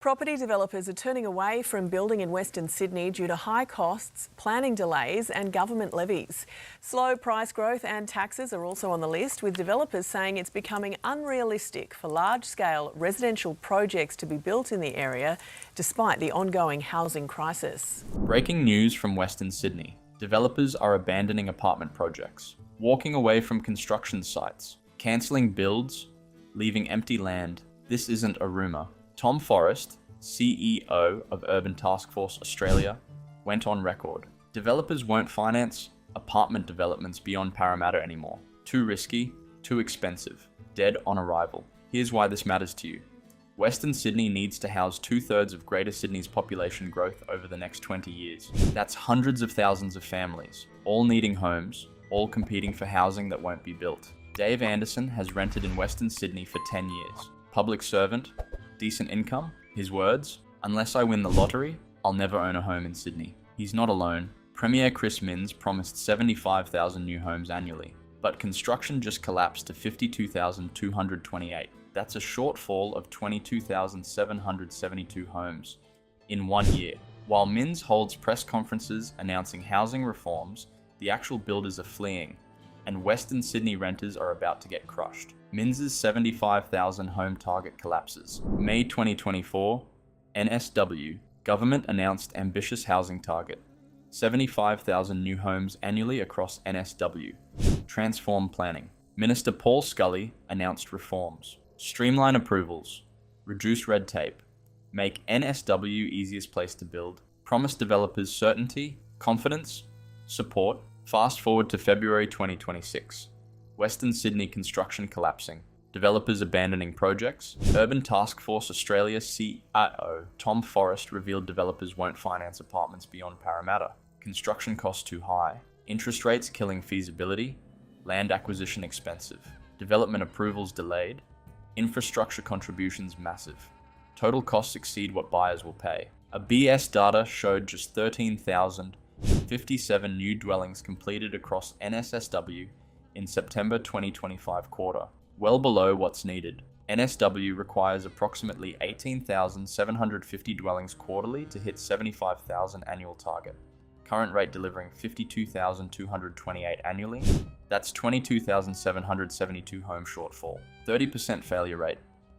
Property developers are turning away from building in Western Sydney due to high costs, planning delays and government levies. Slow price growth and taxes are also on the list, with developers saying it's becoming unrealistic for large-scale residential projects to be built in the area despite the ongoing housing crisis. Breaking news from Western Sydney. Developers are abandoning apartment projects, walking away from construction sites, cancelling builds, leaving empty land. This isn't a rumour. Tom Forrest, CEO of Urban Task Force Australia, went on record. Developers won't finance apartment developments beyond Parramatta anymore. Too risky, too expensive, dead on arrival. Here's why this matters to you. Western Sydney needs to house 2/3 of Greater Sydney's population growth over the next 20 years. That's hundreds of thousands of families, all needing homes, all competing for housing that won't be built. Dave Anderson has rented in Western Sydney for 10 years. Public servant, decent income, his words, "Unless I win the lottery, I'll never own a home in Sydney." He's not alone. Premier Chris Minns promised 75,000 new homes annually, but construction just collapsed to 52,228. That's a shortfall of 22,772 homes in 1 year. While Minns holds press conferences announcing housing reforms, the actual builders are fleeing, and Western Sydney renters are about to get crushed. Minns' 75,000 home target collapses. May 2024, NSW, government announced ambitious housing target. 75,000 new homes annually across NSW. Transform planning. Minister Paul Scully announced reforms. Streamline approvals. Reduce red tape. Make NSW easiest place to build. Promise developers certainty, confidence, support. Fast forward to February 2026. Western Sydney construction collapsing. Developers abandoning projects. Urban Task Force Australia CIO Tom Forrest revealed developers won't finance apartments beyond Parramatta. Construction costs too high. Interest rates killing feasibility. Land acquisition expensive. Development approvals delayed. Infrastructure contributions massive. Total costs exceed what buyers will pay. A BS data showed just 13,057 new dwellings completed across NSSW in September 2025 quarter, well below what's needed. NSW requires approximately 18,750 dwellings quarterly to hit 75,000 annual target. Current rate delivering 52,228 annually. That's 22,772 home shortfall. 30% failure rate.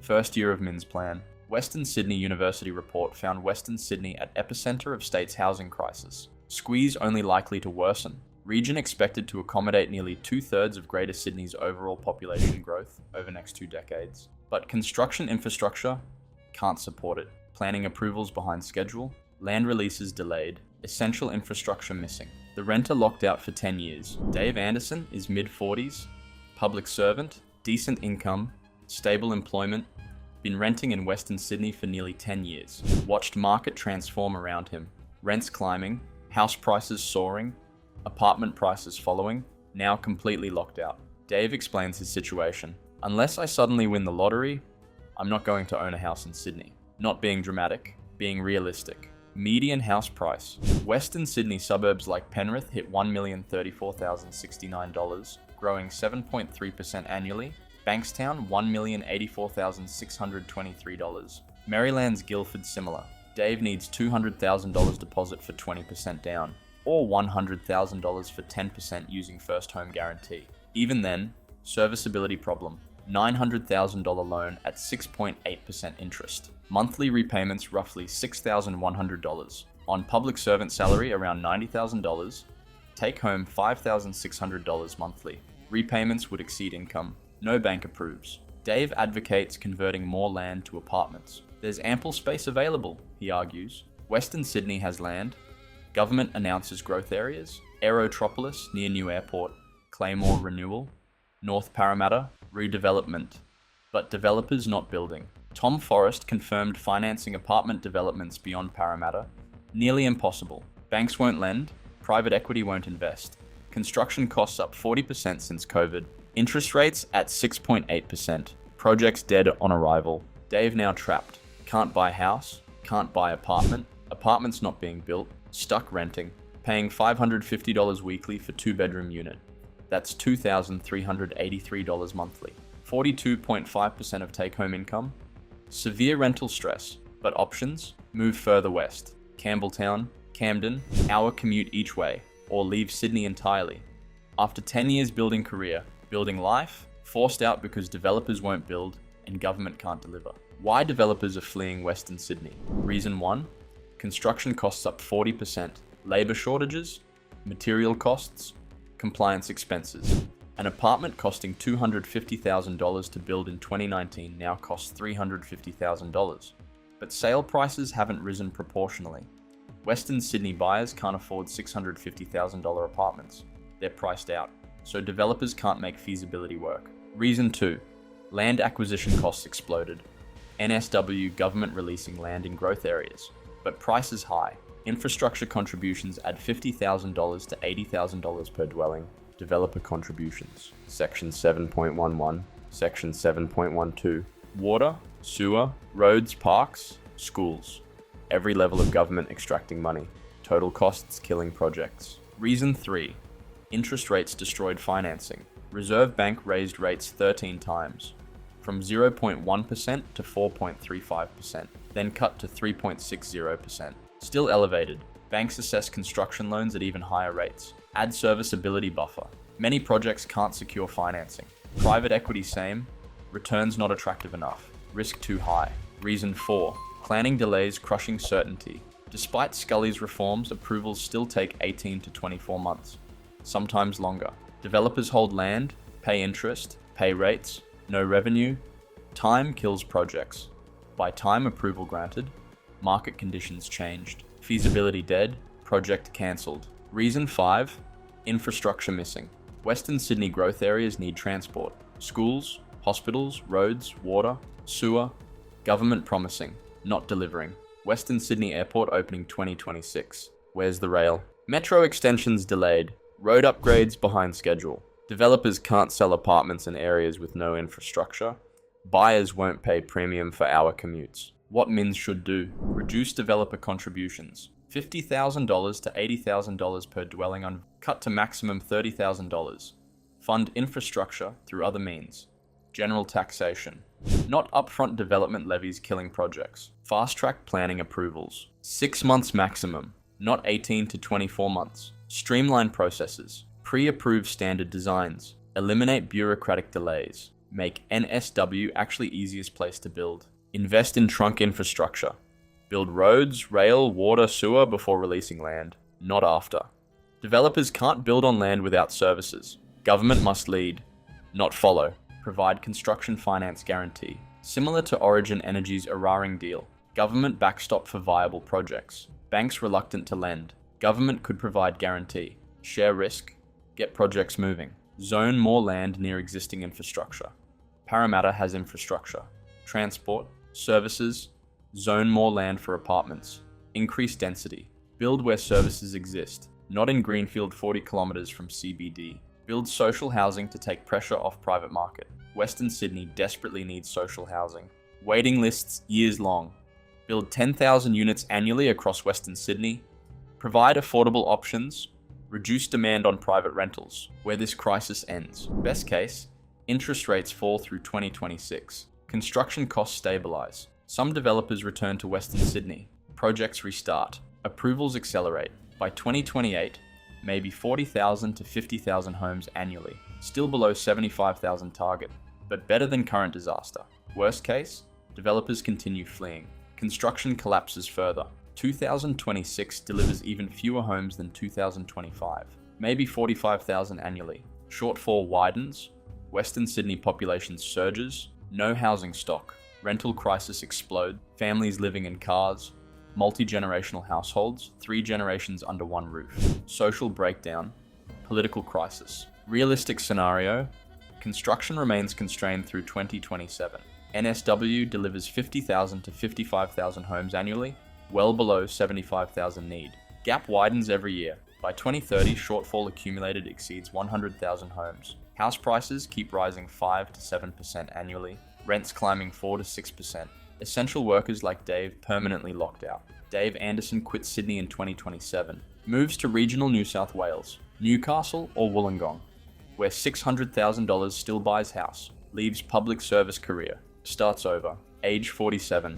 First year of Minns' plan. Western Sydney University report found Western Sydney at epicenter of state's housing crisis. Squeeze only likely to worsen. Region expected to accommodate nearly 2/3 of Greater Sydney's overall population growth over next 2 decades. But construction infrastructure can't support it. Planning approvals behind schedule, land releases delayed, essential infrastructure missing. The renter locked out for 10 years. Dave Anderson is mid-40s, public servant, decent income, stable employment, been renting in Western Sydney for nearly 10 years. Watched market transform around him. Rents climbing, house prices soaring, apartment prices following, now completely locked out. Dave explains his situation. "Unless I suddenly win the lottery, I'm not going to own a house in Sydney." Not being dramatic, being realistic. Median house price. Western Sydney suburbs like Penrith hit $1,034,069, growing 7.3% annually. Bankstown, $1,084,623. Maryland's Guildford similar. Dave needs $200,000 deposit for 20% down, or $100,000 for 10% using first home guarantee. Even then, serviceability problem. $900,000 loan at 6.8% interest. Monthly repayments roughly $6,100. On public servant salary around $90,000. Take home $5,600 monthly. Repayments would exceed income. No bank approves. Dave advocates converting more land to apartments. There's ample space available, he argues. Western Sydney has land. Government announces growth areas. Aerotropolis near new airport. Claymore renewal. North Parramatta redevelopment. But developers not building. Tom Forrest confirmed financing apartment developments beyond Parramatta. Nearly impossible. Banks won't lend. Private equity won't invest. Construction costs up 40% since COVID. Interest rates at 6.8%. Projects dead on arrival. Dave now trapped. Can't buy house. Can't buy apartment. Apartments not being built. Stuck renting. Paying $550 weekly for 2-bedroom unit. That's $2,383 monthly. 42.5% of take-home income. Severe rental stress. But options? Move further west. Campbelltown, Camden, hour commute each way, or leave Sydney entirely. After 10 years building career, building life, forced out because developers won't build and government can't deliver. Why developers are fleeing Western Sydney? Reason 1, construction costs up 40%, labour shortages, material costs, compliance expenses. An apartment costing $250,000 to build in 2019 now costs $350,000. But sale prices haven't risen proportionally. Western Sydney buyers can't afford $650,000 apartments. They're priced out, so developers can't make feasibility work. Reason 2, land acquisition costs exploded. NSW government releasing land in growth areas, but prices high. Infrastructure contributions add $50,000 to $80,000 per dwelling. Developer contributions. Section 7.11, Section 7.12. Water, sewer, roads, parks, schools. Every level of government extracting money. Total costs killing projects. Reason 3. Interest rates destroyed financing. Reserve Bank raised rates 13 times, from 0.1% to 4.35%, then cut to 3.60%. Still elevated. Banks assess construction loans at even higher rates. Add serviceability buffer. Many projects can't secure financing. Private equity same. Returns not attractive enough. Risk too high. Reason 4. Planning delays crushing certainty. Despite Scully's reforms, approvals still take 18 to 24 months, sometimes longer. Developers hold land, pay interest, pay rates, no revenue. Time kills projects. By time approval granted, market conditions changed. Feasibility dead, project cancelled. Reason 5. Infrastructure missing. Western Sydney growth areas need transport. Schools, hospitals, roads, water, sewer. Government promising, not delivering. Western Sydney Airport opening 2026. Where's the rail? Metro extensions delayed. Road upgrades behind schedule. Developers can't sell apartments in areas with no infrastructure. Buyers won't pay premium for hour commutes. What MINS should do? Reduce developer contributions. $50,000 to $80,000 per dwelling cut to maximum $30,000. Fund infrastructure through other means. General taxation. Not upfront development levies killing projects. Fast-track planning approvals. 6 months maximum, not 18 to 24 months. Streamline processes. Pre-approve standard designs. Eliminate bureaucratic delays. Make NSW actually easiest place to build. Invest in trunk infrastructure. Build roads, rail, water, sewer before releasing land, not after. Developers can't build on land without services. Government must lead, not follow. Provide construction finance guarantee. Similar to Origin Energy's Eraring deal. Government backstop for viable projects. Banks reluctant to lend. Government could provide guarantee. Share risk. Get projects moving. Zone more land near existing infrastructure. Parramatta has infrastructure. Transport. Services. Zone more land for apartments. Increase density. Build where services exist, not in greenfield 40 kilometres from CBD. Build social housing to take pressure off private market. Western Sydney desperately needs social housing. Waiting lists years long. Build 10,000 units annually across Western Sydney. Provide affordable options. Reduce demand on private rentals, where this crisis ends. Best case, interest rates fall through 2026. Construction costs stabilise. Some developers return to Western Sydney. Projects restart. Approvals accelerate. By 2028, maybe 40,000 to 50,000 homes annually. Still below 75,000 target, but better than current disaster. Worst case, developers continue fleeing. Construction collapses further. 2026 delivers even fewer homes than 2025. Maybe 45,000 annually. Shortfall widens. Western Sydney population surges. No housing stock. Rental crisis explode, families living in cars, multi-generational households, 3 generations under one roof, social breakdown, political crisis. Realistic scenario, construction remains constrained through 2027. NSW delivers 50,000 to 55,000 homes annually, well below 75,000 need. Gap widens every year. By 2030, shortfall accumulated exceeds 100,000 homes. House prices keep rising 5 to 7% annually. Rents climbing 4 to 6%. Essential workers like Dave permanently locked out. Dave Anderson quits Sydney in 2027. Moves to regional New South Wales, Newcastle or Wollongong, where $600,000 still buys house. Leaves public service career. Starts over. Age 47.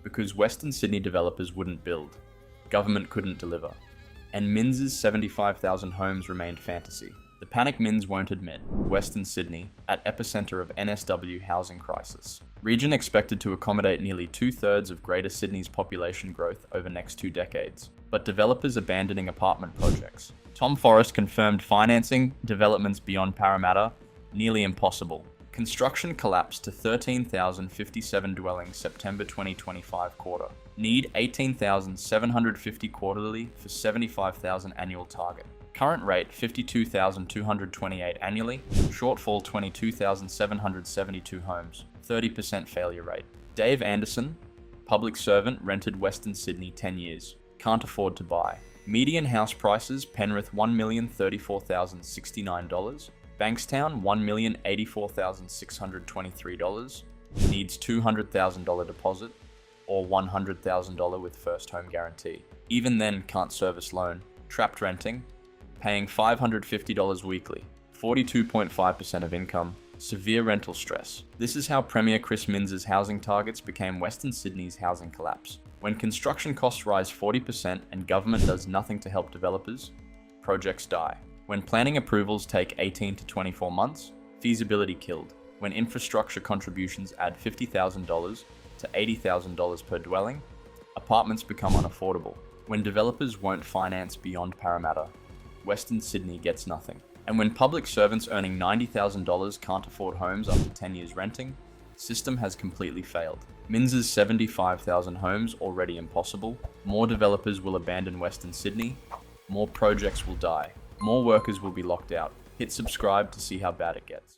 Because Western Sydney developers wouldn't build, government couldn't deliver, and MINS's 75,000 homes remained fantasy. The panic MINS won't admit. Western Sydney, at epicenter of NSW housing crisis. Region expected to accommodate nearly 2/3 of Greater Sydney's population growth over next 2 decades. But developers abandoning apartment projects. Tom Forrest confirmed financing developments beyond Parramatta nearly impossible. Construction collapsed to 13,057 dwellings September 2025 quarter. Need 18,750 quarterly for 75,000 annual target. Current rate 52,228 annually. Shortfall 22,772 homes. 30% failure rate. Dave Anderson, public servant, rented Western Sydney 10 years. Can't afford to buy. Median house prices Penrith $1,034,069. Bankstown $1,084,623. Needs $200,000 deposit or $100,000 with first home guarantee. Even then can't service loan. Trapped renting, paying $550 weekly, 42.5% of income. Severe rental stress. This is how Premier Chris Minns's housing targets became Western Sydney's housing collapse. When construction costs rise 40% and government does nothing to help developers, projects die. When planning approvals take 18 to 24 months, feasibility killed. When infrastructure contributions add $50,000 to $80,000 per dwelling, apartments become unaffordable. When developers won't finance beyond Parramatta, Western Sydney gets nothing. And when public servants earning $90,000 can't afford homes after 10 years renting, system has completely failed. Minns's 75,000 homes already impossible. More developers will abandon Western Sydney. More projects will die. More workers will be locked out. Hit subscribe to see how bad it gets.